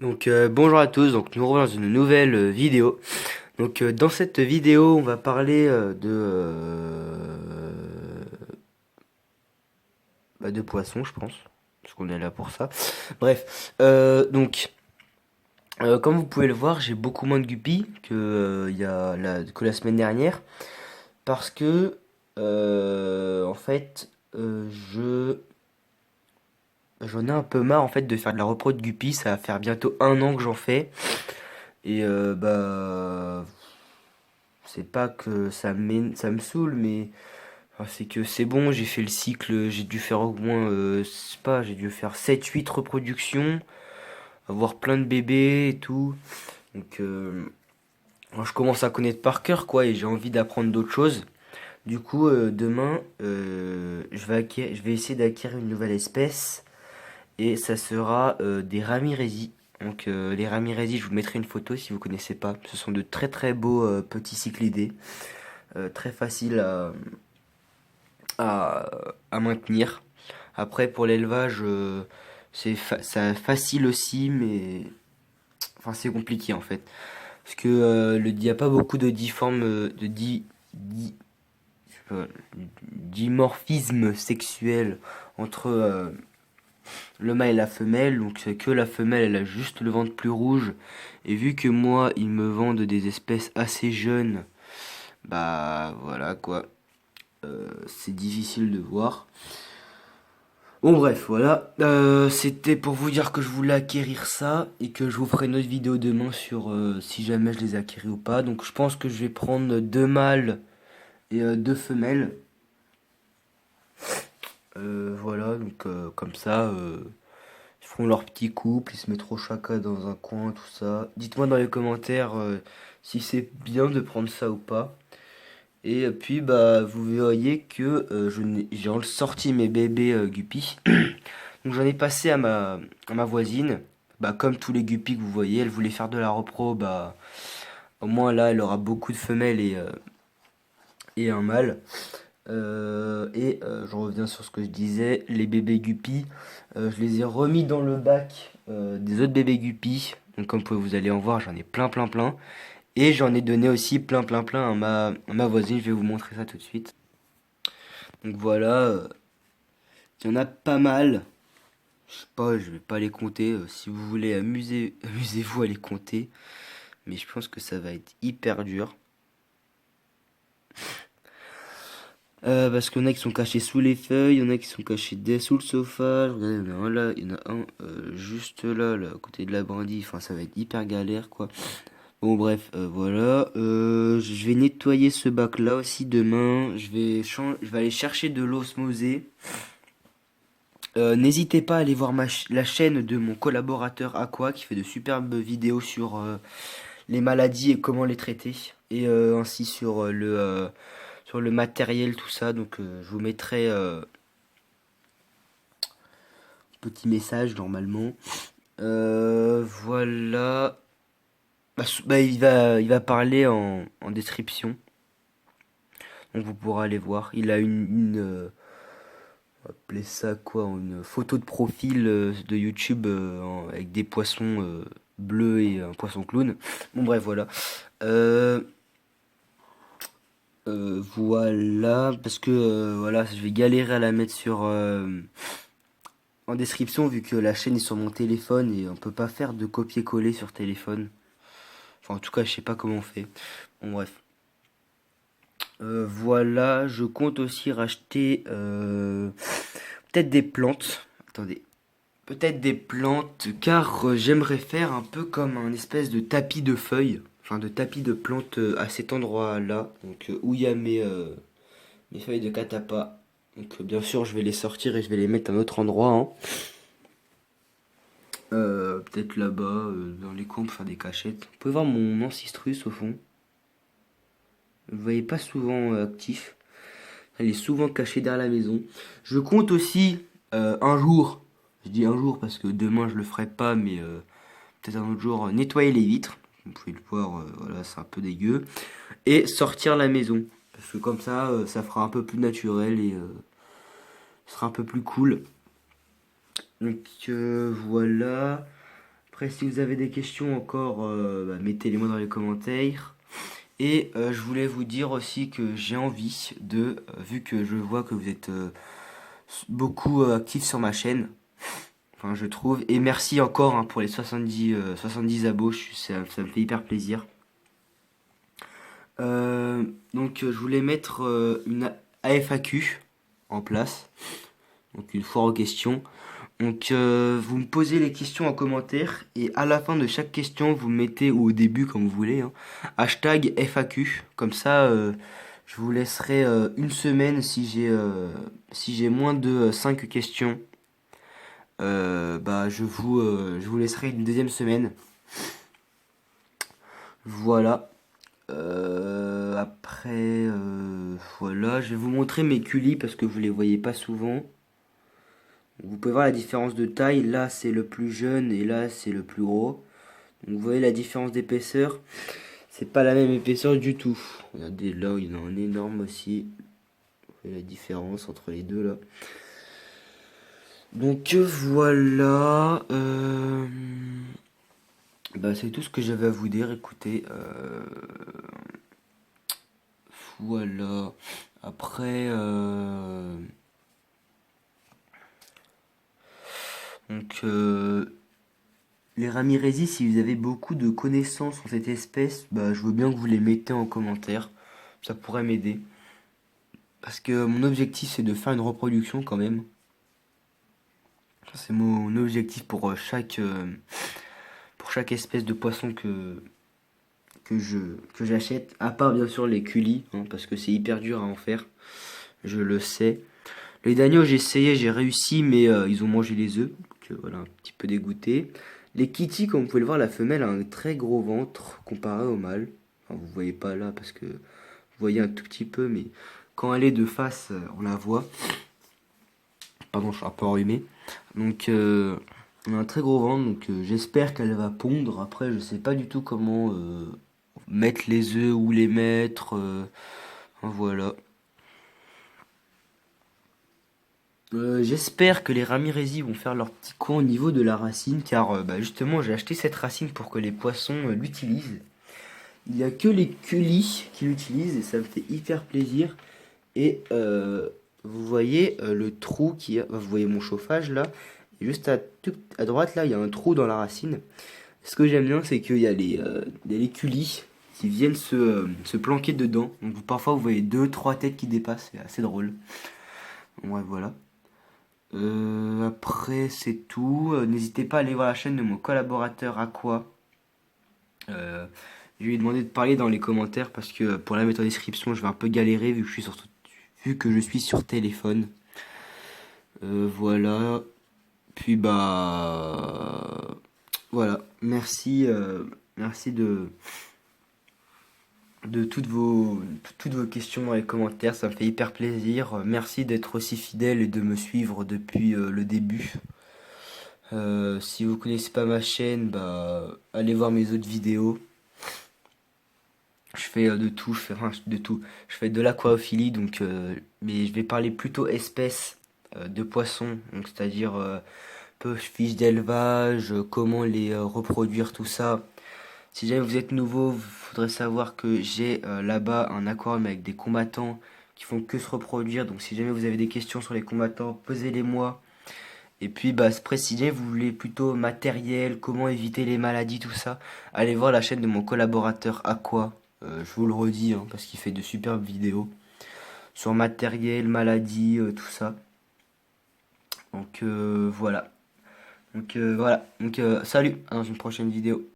Donc bonjour à tous, donc nous revenons dans une nouvelle vidéo. Donc dans cette vidéo on va parler de poissons je pense, parce qu'on est là pour ça. Bref, comme vous pouvez le voir j'ai beaucoup moins de guppies que la semaine dernière. Parce que en fait j'en ai un peu marre en fait de faire de la repro de guppies, ça va faire bientôt un an que j'en fais. Et c'est pas que ça me saoule, mais enfin, c'est que c'est bon, j'ai fait le cycle, j'ai dû faire au moins, je sais pas, j'ai dû faire 7 8 reproductions, avoir plein de bébés et tout. Donc, moi, je commence à connaître par cœur, quoi, et j'ai envie d'apprendre d'autres choses. Du coup, demain, je vais essayer d'acquérir une nouvelle espèce, et ça sera des Ramirezi. Donc, les Ramirezi, je vous mettrai une photo si vous connaissez pas. Ce sont de très très beaux petits cyclidés, très faciles à maintenir. Après, pour l'élevage, ça facile aussi, mais enfin, c'est compliqué en fait. Parce que il n'y a pas beaucoup de difformes, di- je sais pas, dimorphisme sexuel entre le mâle et la femelle. Donc, c'est que la femelle, elle a juste le ventre plus rouge. Et vu que moi, ils me vendent des espèces assez jeunes, bah voilà quoi. C'est difficile de voir. Bon bref, voilà. C'était pour vous dire que je voulais acquérir ça et que je vous ferai une autre vidéo demain sur si jamais je les acquéris ou pas. Donc je pense que je vais prendre deux mâles et deux femelles. Voilà, donc comme ça, ils feront leur petit couple, ils se mettront chacun dans un coin, tout ça. Dites-moi dans les commentaires si c'est bien de prendre ça ou pas. Et puis bah vous verriez que j'ai sorti mes bébés guppies. Donc j'en ai passé à ma voisine. Bah, comme tous les guppies que vous voyez, elle voulait faire de la repro. Bah, au moins là, elle aura beaucoup de femelles et un mâle. Je reviens sur ce que je disais. Les bébés guppies, je les ai remis dans le bac des autres bébés guppies. Donc comme vous allez en voir, j'en ai plein, plein, plein. Et j'en ai donné aussi plein, plein, plein à ma voisine. Je vais vous montrer ça tout de suite. Donc voilà, il y en a pas mal. Je sais pas, je vais pas les compter. Si vous voulez amusez-vous à les compter. Mais je pense que ça va être hyper dur. Parce qu'il y en a qui sont cachés sous les feuilles, il y en a qui sont cachés sous le sofa. Regardez, il y en a un là, il y en a un juste là, à côté de la brindille. Enfin, ça va être hyper galère, quoi. Bon, bref, voilà. Je vais nettoyer ce bac là aussi demain. Je vais aller chercher de l'osmosée. N'hésitez pas à aller voir la chaîne de mon collaborateur Aqua qui fait de superbes vidéos sur les maladies et comment les traiter. Et ainsi sur le matériel, tout ça. Donc je vous mettrai un petit message normalement. Voilà. Il va parler en description. Donc vous pourrez aller voir. Il a appelez ça quoi, une photo de profil de YouTube avec des poissons bleus et un poisson clown. Bon bref voilà. Euh, voilà, parce que voilà, je vais galérer à la mettre en description vu que la chaîne est sur mon téléphone et on peut pas faire de copier-coller sur téléphone. Enfin, en tout cas, je sais pas comment on fait. Bon, bref. Voilà, je compte aussi racheter peut-être des plantes. Attendez. Peut-être des plantes, car j'aimerais faire un peu comme un espèce de tapis de feuilles. Enfin, de tapis de plantes à cet endroit-là. Donc, où il y a mes feuilles de catapa. Donc bien sûr je vais les sortir et je vais les mettre à un autre endroit, hein. Peut-être là-bas, dans les coins pour faire des cachettes. Vous pouvez voir mon ancistrus au fond. Vous le voyez pas souvent actif. Elle est souvent cachée derrière la maison. Je compte aussi un jour, je dis un jour parce que demain je le ferai pas, mais peut-être un autre jour, nettoyer les vitres. Vous pouvez le voir, voilà, c'est un peu dégueu. Et sortir la maison. Parce que comme ça, ça fera un peu plus naturel et ce sera un peu plus cool. Donc voilà. Après, si vous avez des questions encore, mettez-les-moi dans les commentaires. Et je voulais vous dire aussi que j'ai envie vu que je vois que vous êtes beaucoup actifs sur ma chaîne, enfin je trouve, et merci encore hein, pour les 70 abos, ça me fait hyper plaisir. Donc je voulais mettre une AFAQ en place, donc une foire aux questions. Donc vous me posez les questions en commentaire et à la fin de chaque question vous mettez, ou au début comme vous voulez, hein, hashtag FAQ. Comme ça je vous laisserai une semaine si j'ai moins de 5 questions. Je vous laisserai une deuxième semaine. Voilà. Voilà, je vais vous montrer mes culis parce que vous les voyez pas souvent. Vous pouvez voir la différence de taille. Là, c'est le plus jeune et là, c'est le plus gros. Donc, vous voyez la différence d'épaisseur. C'est pas la même épaisseur du tout. Regardez, là, il y en a un énorme aussi. Vous voyez la différence entre les deux là. Donc voilà. C'est tout ce que j'avais à vous dire. Écoutez, voilà. Après, donc les Ramirezi, si vous avez beaucoup de connaissances sur cette espèce, je veux bien que vous les mettez en commentaire. Ça pourrait m'aider. Parce que mon objectif, c'est de faire une reproduction quand même. C'est mon objectif pour chaque espèce de poisson que j'achète. À part bien sûr les culis, hein, parce que c'est hyper dur à en faire. Je le sais. Les d'agneau, j'ai essayé, j'ai réussi, mais ils ont mangé les œufs. Donc voilà, un petit peu dégoûté. Les kitty, comme vous pouvez le voir, la femelle a un très gros ventre comparé au mâle. Enfin, vous voyez pas là parce que vous voyez un tout petit peu, mais quand elle est de face, on la voit. Pardon, je suis un peu enrhumé. Donc, on a un très gros ventre, donc j'espère qu'elle va pondre. Après, je sais pas du tout comment mettre les œufs, où les mettre. Voilà. J'espère que les Ramirezi vont faire leur petit coin au niveau de la racine, car justement j'ai acheté cette racine pour que les poissons l'utilisent. Il n'y a que les culis qui l'utilisent et ça me fait hyper plaisir. Et vous voyez le trou vous voyez mon chauffage là, et juste à droite là il y a un trou dans la racine. Ce que j'aime bien c'est qu'il y a les culis qui viennent se planquer dedans. Donc parfois vous voyez 2-3 têtes qui dépassent, c'est assez drôle. Ouais voilà. Après, c'est tout. N'hésitez pas à aller voir la chaîne de mon collaborateur Aqua. Je lui ai demandé de parler dans les commentaires parce que pour la mettre en description, je vais un peu galérer vu que je suis sur téléphone. Voilà. Puis voilà. Merci de toutes vos questions dans les commentaires. Ça me fait hyper plaisir. Merci d'être aussi fidèle et de me suivre depuis le début. Si vous connaissez pas ma chaîne, allez voir mes autres vidéos. Je fais de tout, de tout. Je fais de l'aquaophilie, donc, mais je vais parler plutôt espèces de poissons, donc c'est-à-dire peu fiches d'élevage, comment les reproduire, tout ça. Si jamais vous êtes nouveau, il faudrait savoir que j'ai là-bas un aquarium avec des combattants qui font que se reproduire. Donc si jamais vous avez des questions sur les combattants, posez-les-moi. Et puis après, si jamais vous voulez plutôt matériel, comment éviter les maladies, tout ça, allez voir la chaîne de mon collaborateur Aqua. Je vous le redis, hein, parce qu'il fait de superbes vidéos sur matériel, maladies, tout ça. Donc voilà. Donc salut, à dans une prochaine vidéo.